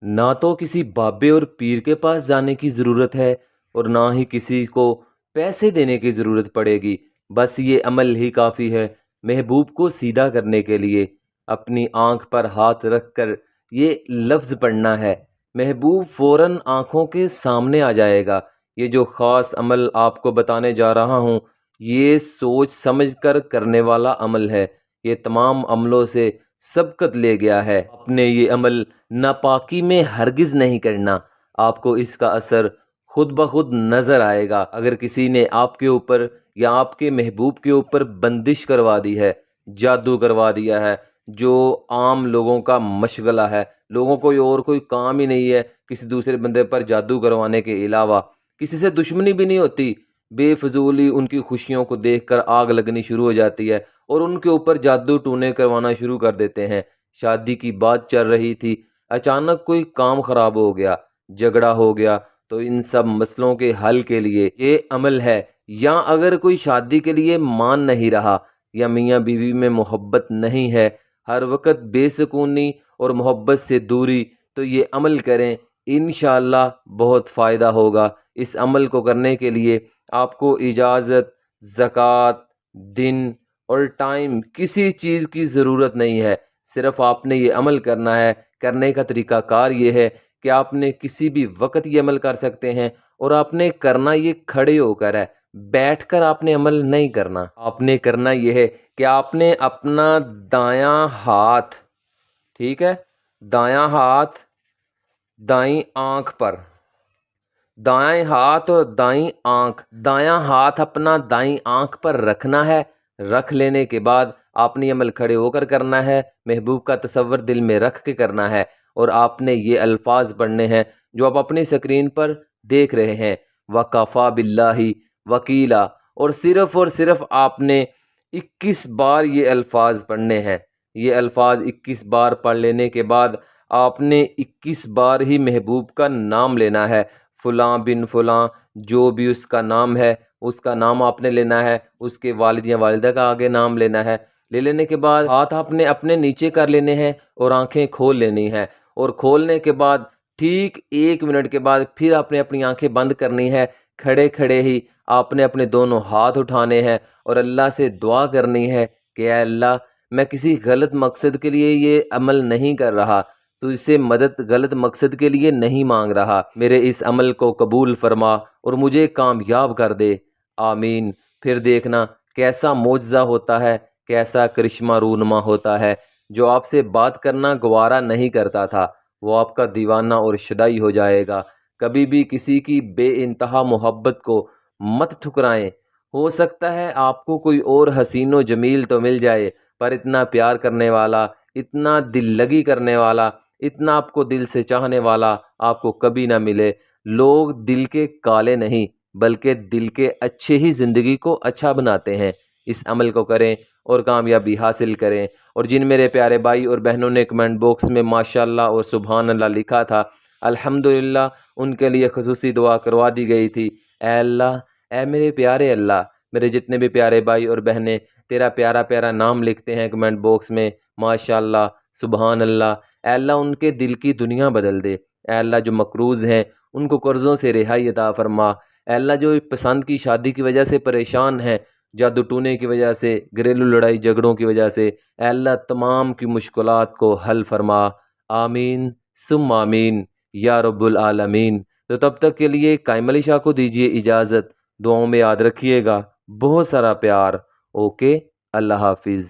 نہ تو کسی بابے اور پیر کے پاس جانے کی ضرورت ہے اور نہ ہی کسی کو پیسے دینے کی ضرورت پڑے گی، بس یہ عمل ہی کافی ہے محبوب کو سیدھا کرنے کے لیے۔ اپنی آنکھ پر ہاتھ رکھ کر یہ لفظ پڑھنا ہے، محبوب فوراً آنکھوں کے سامنے آ جائے گا۔ یہ جو خاص عمل آپ کو بتانے جا رہا ہوں، یہ سوچ سمجھ کر کرنے والا عمل ہے، یہ تمام عملوں سے سبقت لے گیا ہے۔ آپ نے یہ عمل ناپاکی میں ہرگز نہیں کرنا، آپ کو اس کا اثر خود بخود نظر آئے گا۔ اگر کسی نے آپ کے اوپر یا آپ کے محبوب کے اوپر بندش کروا دی ہے، جادو کروا دیا ہے، جو عام لوگوں کا مشغلہ ہے، لوگوں کو اور کوئی کام ہی نہیں ہے کسی دوسرے بندے پر جادو کروانے کے علاوہ، کسی سے دشمنی بھی نہیں ہوتی، بے فضولی ان کی خوشیوں کو دیکھ کر آگ لگنی شروع ہو جاتی ہے اور ان کے اوپر جادو ٹونے کروانا شروع کر دیتے ہیں۔ شادی کی بات چل رہی تھی، اچانک کوئی کام خراب ہو گیا، جھگڑا ہو گیا، تو ان سب مسئلوں کے حل کے لیے یہ عمل ہے۔ یا اگر کوئی شادی کے لیے مان نہیں رہا یا میاں بیوی میں محبت نہیں ہے، ہر وقت بے سکونی اور محبت سے دوری، تو یہ عمل کریں، انشاءاللہ بہت فائدہ ہوگا۔ اس عمل کو کرنے کے لیے آپ کو اجازت، زکوٰۃ، دن اور ٹائم کسی چیز کی ضرورت نہیں ہے، صرف آپ نے یہ عمل کرنا ہے۔ کرنے کا طریقہ کار یہ ہے کہ آپ نے کسی بھی وقت یہ عمل کر سکتے ہیں، اور آپ نے کرنا یہ کھڑے ہو کر ہے، بیٹھ کر آپ نے عمل نہیں کرنا۔ آپ نے کرنا یہ ہے کہ آپ نے اپنا دایاں ہاتھ، ٹھیک ہے، دایاں ہاتھ دائیں آنکھ پر، دائیں ہاتھ اور دائیں آنکھ، دایاں ہاتھ اپنا دائیں آنکھ پر رکھنا ہے۔ رکھ لینے کے بعد آپ نے عمل کھڑے ہو کر کرنا ہے، محبوب کا تصور دل میں رکھ کے کرنا ہے، اور آپ نے یہ الفاظ پڑھنے ہیں جو آپ اپنی اسکرین پر دیکھ رہے ہیں، وَكَفَى بِاللَّهِ وَكِيلًا، اور صرف آپ نے 21 بار یہ الفاظ پڑھنے ہیں۔ یہ الفاظ 21 بار پڑھ لینے کے بعد آپ نے 21 بار ہی محبوب کا نام لینا ہے، فلاں بن فلاں، جو بھی اس کا نام ہے اس کا نام آپ نے لینا ہے، اس کے والد یا والدہ کا آگے نام لینا ہے۔ لے لینے کے بعد ہاتھ آپ نے اپنے نیچے کر لینے ہیں اور آنکھیں کھول لینی ہیں، اور کھولنے کے بعد ٹھیک 1 منٹ کے بعد پھر آپ نے اپنی آنکھیں بند کرنی ہے۔ کھڑے کھڑے ہی آپ نے اپنے دونوں ہاتھ اٹھانے ہیں اور اللہ سے دعا کرنی ہے کہ اے اللہ، میں کسی غلط مقصد کے لیے یہ عمل نہیں کر رہا، تو اس سے مدد غلط مقصد کے لیے نہیں مانگ رہا، میرے اس عمل کو قبول فرما اور مجھے کامیاب کر دے، آمین۔ پھر دیکھنا کیسا معجزہ ہوتا ہے، کیسا کرشمہ رونما ہوتا ہے۔ جو آپ سے بات کرنا گوارا نہیں کرتا تھا، وہ آپ کا دیوانہ اور شدائی ہو جائے گا۔ کبھی بھی کسی کی بے انتہا محبت کو مت ٹھکرائیں۔ ہو سکتا ہے آپ کو کوئی اور حسین و جمیل تو مل جائے، پر اتنا پیار کرنے والا، اتنا دل لگی کرنے والا، اتنا آپ کو دل سے چاہنے والا آپ کو کبھی نہ ملے۔ لوگ دل کے کالے نہیں بلکہ دل کے اچھے ہی زندگی کو اچھا بناتے ہیں۔ اس عمل کو کریں اور کامیابی حاصل کریں۔ اور جن میرے پیارے بھائی اور بہنوں نے کمنٹ باکس میں ماشاءاللہ اور سبحان اللہ لکھا تھا، الحمدللہ ان کے لیے خصوصی دعا کروا دی گئی تھی۔ اے اللہ، اے میرے پیارے اللہ، میرے جتنے بھی پیارے بھائی اور بہنیں تیرا پیارا پیارا نام لکھتے ہیں کمنٹ باکس میں، ماشاءاللہ، سبحان اللہ، اے اللہ ان کے دل کی دنیا بدل دے۔ اے اللہ جو مقروض ہیں ان کو قرضوں سے رہائی عطا فرما۔ اے اللہ جو پسند کی شادی کی وجہ سے پریشان ہیں، جادو ٹونے کی وجہ سے، گھریلو لڑائی جھگڑوں کی وجہ سے، اے اللہ تمام کی مشکلات کو حل فرما، آمین ثم آمین یا رب العالمین۔ تو تب تک کے لیے قائم علی شاہ کو دیجیے اجازت، دعاؤں میں یاد رکھیے گا، بہت سارا پیار، اوکے، اللہ حافظ۔